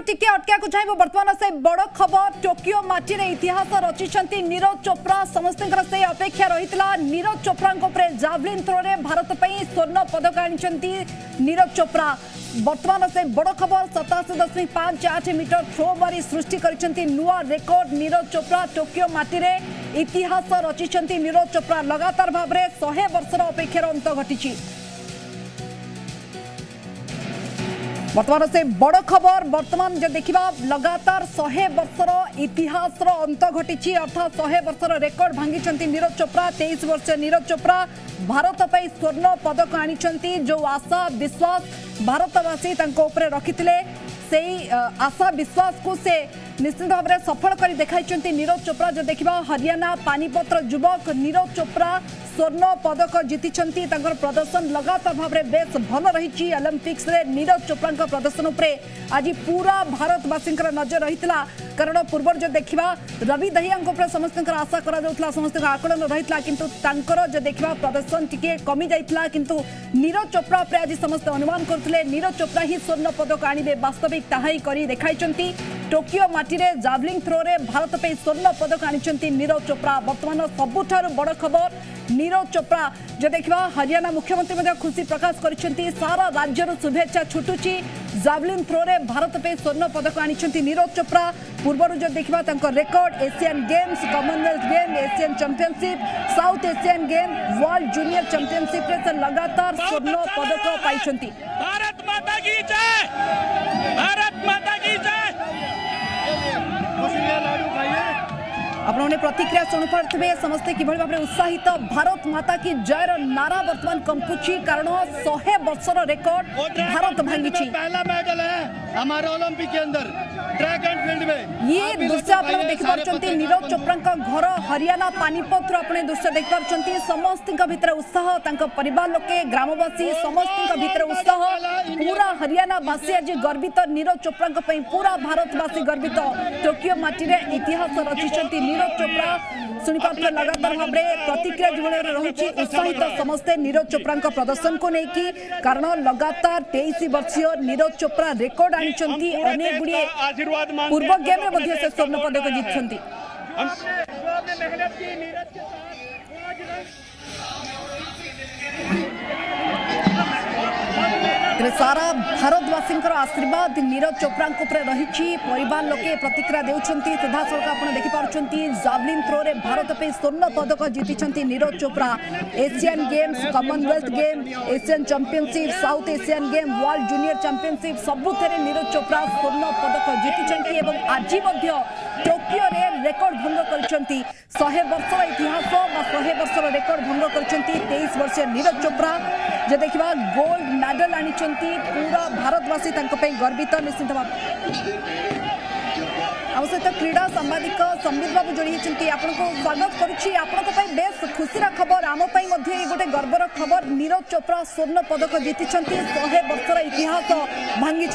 टिके अटका को चाहिए बर्तमान से बड़ खबर टोकियो माटी रे इतिहास रचिछंती नीरज चोप्रा समस्त से अपेक्षा रही नीरज चोप्रा जावलिन थ्रो रे भारत पई स्वर्ण पदक आनिछंती नीरज चोप्रा बर्तमान से बड़ खबर 87.58 मीटर थ्रो मारी सृष्टि करिछंती नुआ रेकॉर्ड नीरज चोप्रा टोकियो माटी रे इतिहास रचिछंती नीरज चोप्रा लगातार भाव में 100 वर्षर अपेक्षार अंत घटी बर्तमान से बड़ खबर बर्तमान जो देखा लगातार 100 वर्षर इतिहास अंत घटी अर्थात 100 वर्षर रेकर्ड भांगी नीरज चोप्रा 23 वर्ष नीरज चोप्रा भारत पर स्वर्ण पदक आनी जो आशा विश्वास भारतवासी रखी से आशा विश्वास को से निश्चित भाव में सफल कर देखाई नीरज चोप्रा जो देखा हरियाणा पानीपत्र युवक नीरज चोप्रा स्वर्ण पदक जीति प्रदर्शन लगातार भाव में बेस भल रही ओलंपिक्स रे नीरज चोप्रा प्रदर्शन उपरे आज पूरा भारतवासी नजर रही कारण पूर्व जो देखा रवि दहिया समस्त आशा करा समस्त आकलन रही किंतु जो देखा प्रदर्शन टिके कमी जाइथिला किंतु नीरज चोप्रा पर आज समस्त अनुमान करथिले नीरज चोप्रा ही स्वर्ण पदक आनिबे वास्तविक ताहाई करी देखाइचंती टोकियो माटी रे जावलिन थ्रो रे भारत पे स्वर्ण पदक आनिचंती नीरज चोप्रा वर्तमान सबुठारु बड़ खबर नीरज चोप्रा जो देखा हरियाणा मुख्यमंत्री खुशी प्रकाश करिसेंती सारा राज्यर शुभेच्छा छुटुची जावलिन थ्रो रे भारत पे स्वर्ण पदक आनिचंती नीरज चोप्रा पूर्व जो देखा record Asian Games Commonwealth game Asian championship South Asian game world junior championship रे लगातार स्वर्ण पदक पाइछंती। भारत माता की जय, भारत माता की जय। आपने प्रतिक्रिया शुणुपे समस्ते कि भाव में उत्साहित भारत माता की जयर नारा वर्तमान कंपुची कारण 100 वर्षर रेकॉर्ड भारत भांगी पहला मेडल है हमारे ओलंपिक के अंदर ट्रैक एंड फील्ड में। ये दृश्य आप देख पार्टी नीरज चोप्रा घर हरियाणा पानीपत्र अपने दृश्य देख पार्टी समस्त भितर उत्साह परिवार लोके ग्रामवासी समस्त भितर उत्साह पूरा हरियाणा वासी आज गर्वित नीरज चोप्रा पूरा भारतवासी गर्वित टोकियो माटी रे इतिहास रचिछंती नीरज चोप्रा शुणिपात्र लगातार भाव में प्रतिक्रिया जीवन रही उत्साहित समस्ते नीरज चोप्रा प्रदर्शन को लेकिन कारण लगातार 23 वर्षीय नीरज चोप्रा रेकर्ड आनी अनेक गुड़िए पूर्व गेम में से स्वर्ण पदक जीतती। सारा भारतवासी आशीर्वाद नीरज चोप्रा रही परिवार लोके प्रतिक्रिया देउछंती सीधा सड़क आप देखिपार्टी जावलिन थ्रो रे भारत पे स्वर्ण पदक जीति Neeraj Chopra Asian Games Commonwealth game Asian championship South Asian game world junior championship सबुथे नीरज चोप्रा स्वर्ण पदक जीति आज टोकियो रे रेकर्ड भंग करछंती 100 वर्षर इतिहास 100 वर्षर रेकर्ड भंग करछंती 23 वर्षीय नीरज चोप्रा जो देखा गोल्ड मेडल आनी पूरा भारतवासी गर्वित निश्चित भाव आम सहित क्रीड़ा सांबादिक संबित बाबू जोड़ी आपको स्वागत करुच्ची आपण बेस खुशी खबर आम गोटे गर्वर खबर नीरज चोप्रा स्वर्ण पदक जीति 100 वर्षर इतिहास भांगी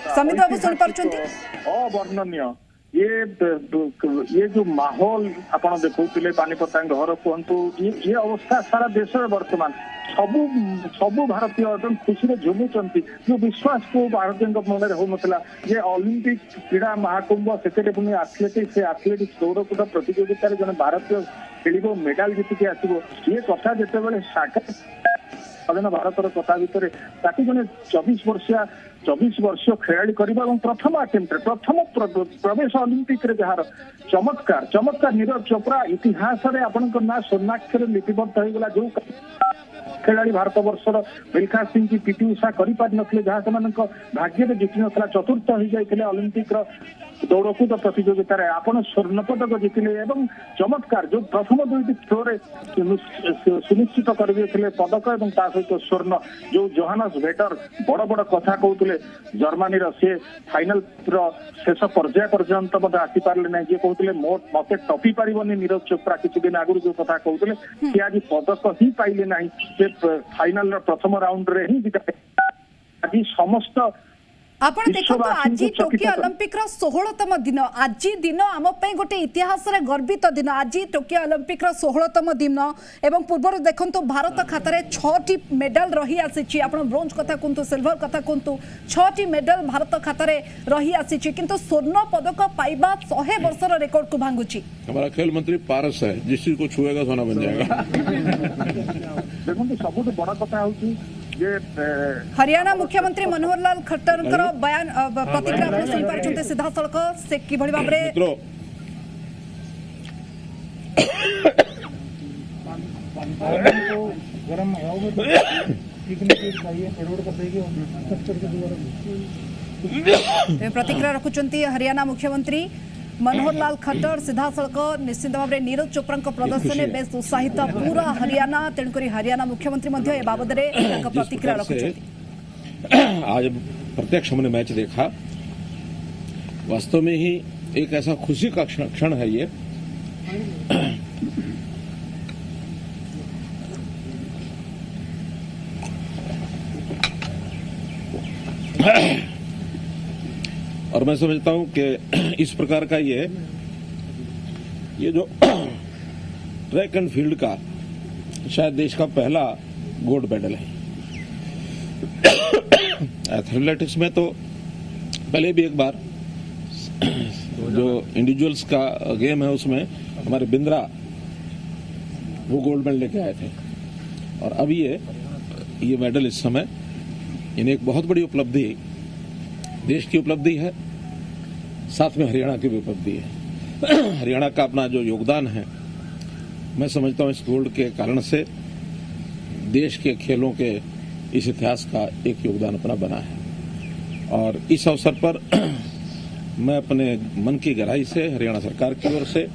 संबित बाबू शुणी पार्टी अवर्णनीय ये जो माहौल आप देखते पानीपत घर कहतु ये अवस्था सारा देश में वर्तमान सबू भारतीय एकदम खुशी में झुमुंट जो विश्वास को भारतीय मन में होना ये ओलंपिक क्रीड़ा महाकुंभ से पुणी आथलेटिक्स आथलेटिक्स दौड़कूद प्रतियोगिता जन भारतीय खेल मेडाल जीतिक आसो ये कथा जिते साकार स्वाधीन भारतर कथा भितर जन 24 वर्ष खेलाड़ी करवा प्रथम अटेम्प्ट प्रथम प्रवेश ओलंपिक जार चमत्कार नीरज चोप्रा इतिहास रे आपण ना स्वर्णाक्षर लिपिबद्ध होगा जो खेलाड़ी भारत वर्षर मिल्खा सिंह की पीटी उषा कर जहाँ से भाग्य में जीति ना चतुर्थ हो जाते ओलंपिक दौड़कूद प्रतियोगिता आपण स्वर्ण पदक जीतिले एवं चमत्कार जो प्रथम दुईटी थ्रो सुनिश्चित करते पदक और सहित स्वर्ण जो जोहानस भेटर बड़ बड़ कथा कहते जर्मनी से फाइनल शेष पर्याय पर्यंत आसी पारे ना जी कहते मत टपी पारनी नीरज चोप्रा किसी दिन आगुरी जो कथा कहते सी आज पदक ही पाइले ना फाइनल प्रथम राउंड रे ही आज समस्त आपण देखो आज टोकियो ओलंपिक रो 16तम दिन आज दिन आम गोटे इतिहास रे गर्वित दिन आज टोकियो ओलंपिक रो 16तम दिन एवं पूर्व देखंतु भारत खातार 6टी मेडल रही आसी आपण ब्रोंज कथा कहतु सिल्वर कथा कहतु 6टी मेडल भारत खातार रही आसी किंतु स्वर्ण पदक पाइबा 100 वर्षर रिकॉर्ड को भांगुची। हमारा खेल मंत्री पारस है, जिस चीज को छुएगा सोना बन जाएगा। देखो सब बड़ा कथा होची हरियाणा मुख्यमंत्री मनोहर लाल खट्टर बयान प्रतिक्रिया आप सुनी पार्टी सीधा सड़क से किभली भाव प्रतिक्रिया रखुंट हरियाणा मुख्यमंत्री मनोहर लाल खट्टर सीधा सड़क निश्चित भाव में नीरज चोप्रा प्रदर्शन में बेस उत्साहित पूरा हरियाणा तेणुक हरियाणा मुख्यमंत्री बाबद प्रतिक्रिया रखुंट। आज प्रत्यक्ष हमने मैच देखा, वास्तव में ही एक ऐसा खुशी का क्षण है ये और मैं समझता हूं कि इस प्रकार का ये जो ट्रैक एंड फील्ड का शायद देश का पहला गोल्ड मेडल है। एथलेटिक्स में तो पहले भी एक बार जो इंडिविजुअल्स का गेम है उसमें हमारे बिंद्रा वो गोल्ड मेडल लेके आए थे, और अब ये मेडल इस समय इन्हें एक बहुत बड़ी उपलब्धि, देश की उपलब्धि है, साथ में हरियाणा की भी उपलब्धि है। हरियाणा का अपना जो योगदान है, मैं समझता हूं इस गोल्ड के कारण से देश के खेलों के इस इतिहास का एक योगदान अपना बना है। और इस अवसर पर मैं अपने मन की गहराई से हरियाणा सरकार की ओर से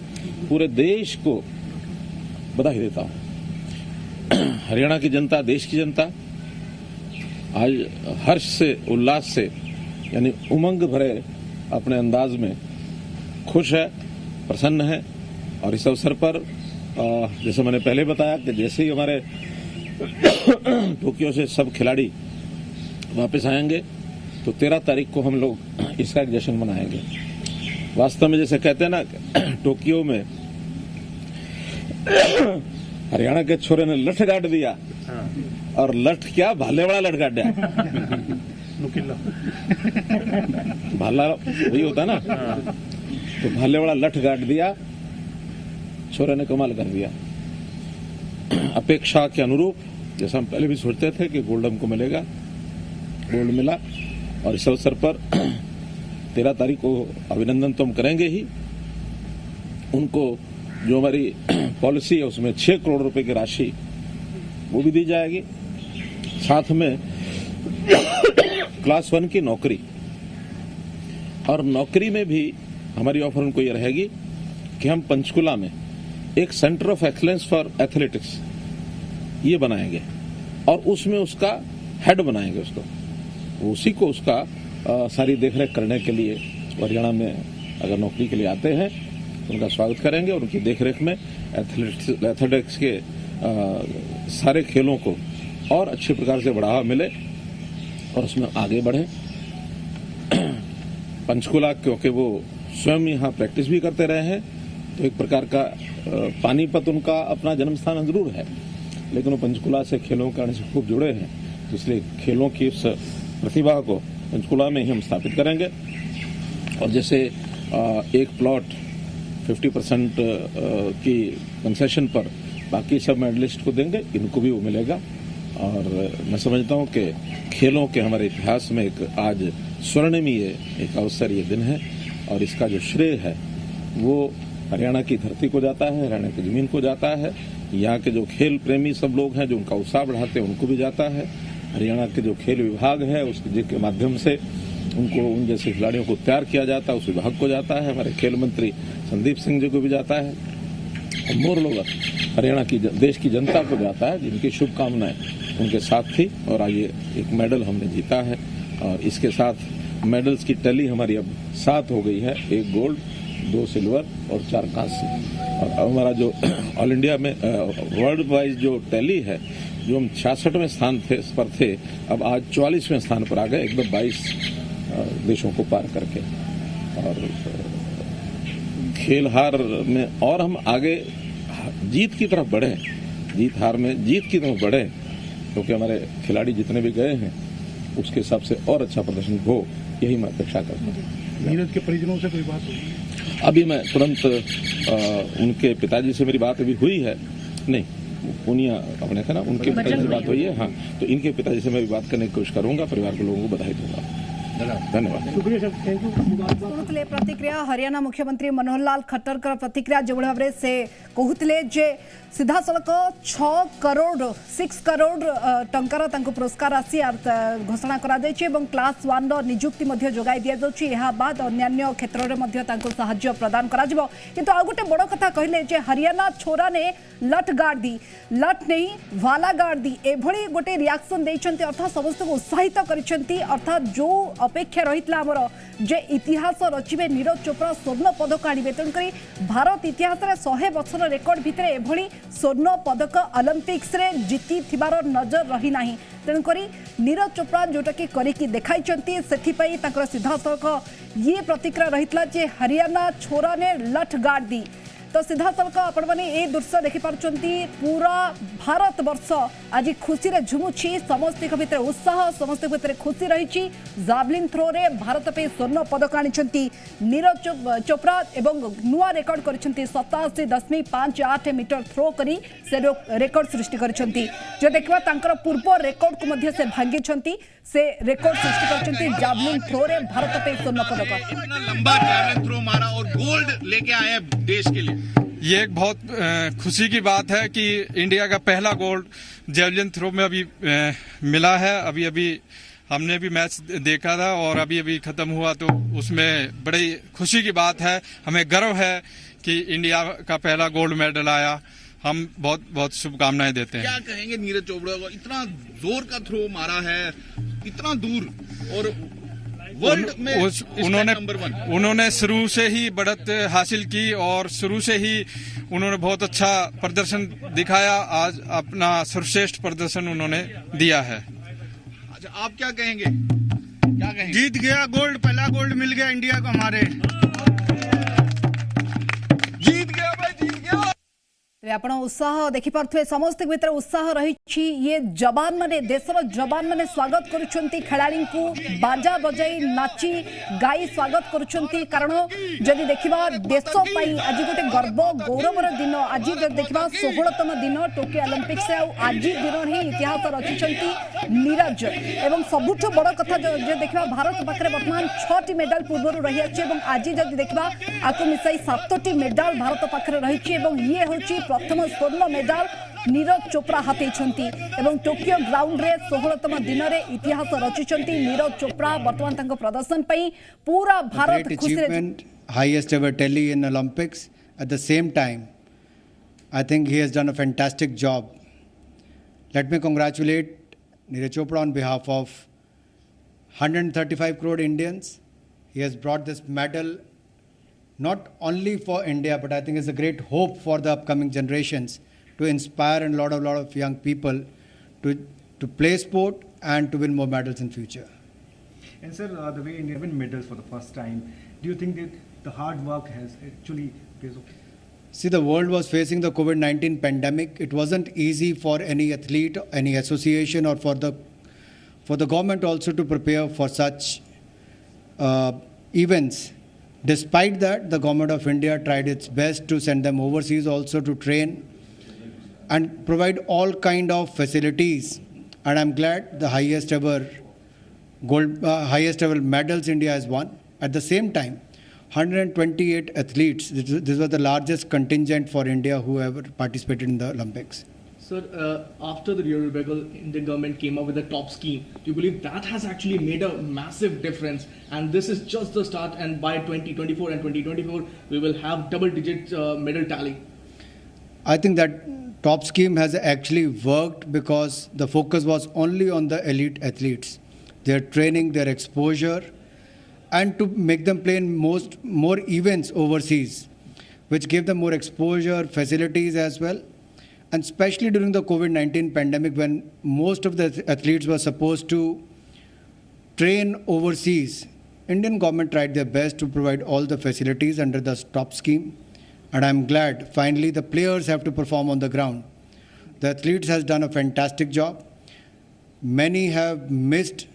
पूरे देश को बधाई देता हूं। हरियाणा की जनता, देश की जनता आज हर्ष से, उल्लास से, यानी उमंग भरे अपने अंदाज में खुश है, प्रसन्न है। और इस अवसर पर जैसे मैंने पहले बताया कि जैसे ही हमारे टोक्यो से सब खिलाड़ी वापस आएंगे तो 13 तारीख को हम लोग इसका एक जश्न मनाएंगे। वास्तव में जैसे कहते हैं ना, टोक्यो में हरियाणा के छोरे ने लठ गाड़ दिया, और लठ क्या, भाले वाला लठ गाड़ दिया। भाला वही होता ना, तो भाले वाला लठ गाड़ दिया, छोरे ने कमाल कर दिया। अपेक्षा के अनुरूप जैसा हम पहले भी सोचते थे कि गोल्ड हमको मिलेगा, गोल्ड मिला। और इस अवसर पर 13 तारीख को अभिनंदन तो हम करेंगे ही, उनको जो हमारी पॉलिसी है उसमें 6 करोड़ रुपए की राशि वो भी दी जाएगी, साथ में क्लास 1 की नौकरी। और नौकरी में भी हमारी ऑफर उनको ये रहेगी कि हम पंचकुला में एक centre of excellence for athletics ये बनाएंगे, और उसमें उसका हेड बनाएंगे उसको, उसी को उसका सारी देखरेख करने के लिए हरियाणा में अगर नौकरी के लिए आते हैं तो उनका स्वागत करेंगे, और उनकी देखरेख में एथलेटिक्स के सारे खेलों को और अच्छे प्रकार से बढ़ावा मिले और उसमें आगे बढ़े। पंचकुला क्योंकि वो स्वयं यहाँ प्रैक्टिस भी करते रहे हैं, तो एक प्रकार का पानीपत उनका अपना जन्म स्थान जरूर है, लेकिन वो पंचकुला से खेलों के से खूब जुड़े हैं, तो इसलिए खेलों की उस प्रतिभा को पंचकुला में ही हम स्थापित करेंगे। और जैसे एक प्लॉट 50% की कंसेशन पर बाकी सब मेडलिस्ट को देंगे, इनको भी वो मिलेगा। और मैं समझता हूं कि खेलों के हमारे इतिहास में एक आज स्वर्णिमय एक अवसर ये दिन है, और इसका जो श्रेय है वो हरियाणा की धरती को जाता है, हरियाणा की जमीन को जाता है, यहाँ के जो खेल प्रेमी सब लोग हैं जो उनका उत्साह बढ़ाते हैं उनको भी जाता है, हरियाणा के जो खेल विभाग है उसके जिसके माध्यम से उनको उन जैसे खिलाड़ियों को तैयार किया जाता है उस विभाग को जाता है, हमारे खेल मंत्री संदीप सिंह जी को भी जाता है, और मोर लोग हरियाणा की देश की जनता को जाता है, जिनकी शुभकामनाएं उनके साथ थी। और आज ये एक मेडल हमने जीता है, और इसके साथ मेडल्स की टैली हमारी अब 7 हो गई है, 1 गोल्ड, 2 सिल्वर और 4 कांस्य। और हमारा जो ऑल इंडिया में वर्ल्ड वाइज जो टैली है, जो हम 66वें स्थान पर थे, अब आज 44वें स्थान पर आ गए, एकदम 22 देशों को पार करके। और खेल हार में और हम आगे जीत की तरफ बढ़े, जीत हार में जीत की तरफ बढ़े, क्योंकि हमारे खिलाड़ी जितने भी गए हैं उसके हिसाब से और अच्छा प्रदर्शन हो, यही मैं अपेक्षा करता हूँ। नीरज के परिजनों से कोई बात हुई? अभी मैं तुरंत उनके पिताजी से मेरी बात अभी हुई है, नहीं पूनिया अपने था ना, उनके पिताजी से बात हुई है। हाँ, तो इनके पिताजी से मैं भी बात करने की कोशिश करूंगा, परिवार के लोगों को बधाई दूंगा। धन्यवाद। शुणुले प्रतिक्रिया हरियाणा मुख्यमंत्री मनोहर लाल खट्टर प्रतिक्रिया जो भाव से कहते जे सीधा सड़क 6 करोड़ टंकार पुरस्कार आसी घोषणा करा क्लास 1 निजुक्ति जोगाई दि जाऊँ। बाद अन्य क्षेत्र में साहाय्य प्रदान करा किंतु आ गोटे बड़ कथा कहले जे हरियाणा छोरा ने लठ गाड़ दी, लठ नहीं वाला गाड़ दी, एभली गोटे रिएक्शन देइछंती, अर्थात समस्त को उत्साहित करिसेंती। अर्थात जो अपेक्षा रही आमर जे इतिहास रचिबे नीरज चोप्रा स्वर्ण पदक आनिबे, तेणुकरी भारत इतिहास रे 100 वर्षर रेकर्ड भितर एभली स्वर्ण पदक ओलंपिक्स रे जीति थिबार नजर रही नाही। तेणुकरी नीरज चोप्रा जोटा कि करिकी देखाइछंती, सेथिपई ताकर सीधा सड़क ये प्रतिक्रिया रहितला जे हरियाणा छोरा ने लठ गाड़ दी। तो सीधा सड़क आपण माने ए दृश्य देखि पारछंती, पूरा भारत वर्ष आज खुशी रे झुमुछि, समस्त के भितर उत्साह, समस्त के भितर खुशी रहिछि। जावलिन थ्रो रे भारत पे स्वर्ण पदक आनिछंती नीरज चोप्रा एवं नुआ रेकर्ड करिछंती 87.58 मीटर थ्रो करी से रेकर्ड सृष्टि करिछंती। जो देखबा तांकर पूर्व रेकॉर्ड को मध्य से भांगिछंती, से रेकॉर्ड सृष्टि करिछंती जावलिन थ्रो रे भारत पे स्वर्ण पदक। इतना लंबा जावलिन थ्रो मारा और गोल्ड लेके आए हैं देश के लिए, ये एक बहुत खुशी की बात है कि इंडिया का पहला गोल्ड जेवलिन थ्रो में अभी मिला है। अभी हमने भी मैच देखा था और अभी खत्म हुआ, तो उसमें बड़ी खुशी की बात है। हमें गर्व है कि इंडिया का पहला गोल्ड मेडल आया। हम बहुत बहुत शुभकामनाएं देते हैं। क्या कहेंगे नीरज चोपड़ा को, इतना जोर का थ्रो मारा है, इतना दूर, और वर्ल्ड में उन्होंने शुरू से ही बढ़त हासिल की और शुरू से ही उन्होंने बहुत अच्छा प्रदर्शन दिखाया। आज अपना सर्वश्रेष्ठ प्रदर्शन उन्होंने दिया है। अच्छा, आप क्या कहेंगे? जीत गया गोल्ड, पहला गोल्ड मिल गया इंडिया को हमारे। जीत गया भाई, जीत गया। आपण उत्साह देखिपे, समस्त भीतर उत्साह रही। ये जवान माने, देशर जवान माने स्वागत करुछंती खेलाड़ी को, बाजा बजाई नाची गाई स्वागत करुछंती। कारण जदि देखिबा देश पई आज गोटे गर्व गौरवर दिन, आज जदि देखिबा 16तम दिन टोक्यो ओलंपिक्स से, आज दिन ही इतिहास रचिछंती नीरज। एवं सबुठ बड़ कथा जो देखिबा भारत पाखरे वर्तमान 6टी मेडल पूर्व रही अछि एवं आज जदि देखिबा आकु मिसाई 7टी मेडल भारत पाखरे रही अछि एवं ये होछि प्रथम स्वर्ण मेडल नीरज चोप्रा हाथेइछंती एवं टोक्यो ग्राउंड रे 16तम दिन रे इतिहास रचिछंती नीरज चोप्रा। वर्तमान तांको प्रदर्शन पई पूरा भारत खुशी रे। Highest ever tally in Olympics. At the same time, I think he has done a fantastic job. Let me congratulate Neeraj Chopra on behalf of 135 crore Indians. He has brought this medal not only for India, but I think it's a great hope for the upcoming generations to inspire a lot of young people to play sport and to win more medals in future. And sir, the way India win medals for the first time, do you think that the hard work has actually paid off? See, the world was facing the COVID-19 pandemic. It wasn't easy for any athlete, any association, or for the government also to prepare for such events. Despite that, the government of India tried its best to send them overseas also to train and provide all kind of facilities. And I'm glad the highest ever medals India has won. At the same time, 128 athletes. This was the largest contingent for India who ever participated in the Olympics. Sir, after the Rio Rebecca, Indian government came up with a top scheme. Do you believe that has actually made a massive difference? And this is just the start, and by 2024 and 2024, we will have double-digit medal tally. I think that top scheme has actually worked because the focus was only on the elite athletes, their training, their exposure, and to make them play in more events overseas, which gave them more exposure, facilities as well. And especially during the COVID-19 pandemic, when most of the athletes were supposed to train overseas, Indian government tried their best to provide all the facilities under the TOP scheme, and I'm glad finally the players have to perform on the ground. The athletes has done a fantastic job. Many have missed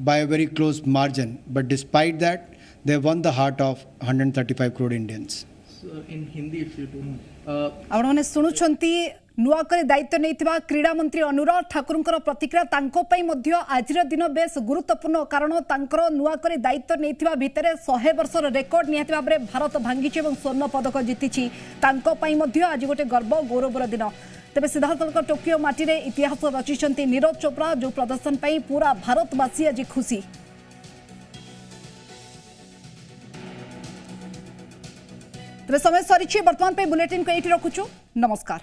by a very close margin, but despite that, they won the heart of 135 crore Indians. So in Hindi, if you do. आपने शुणुंट नुआकरी दायित्व नहीं क्रीड़ा मंत्री अनुराग ठाकुर प्रतिक्रिया आज दिन base गुरुत्वपूर्ण कारण नुआकरी दायित्व नहीं भितर 100 वर्षर रेकर्ड निहाती भाव में भारत भांगी स्वर्ण पदक जीति आज गोटे गर्व गौरवर दिन तेज सीधासख टोकियो माटी इतिहास रचिंट नीरज चोप्रा जो प्रदर्शन पर पूरा भारतवासी आज खुशी। तेज समय सरी बर्तमान बुलेटिन को ये रखुचु। नमस्कार।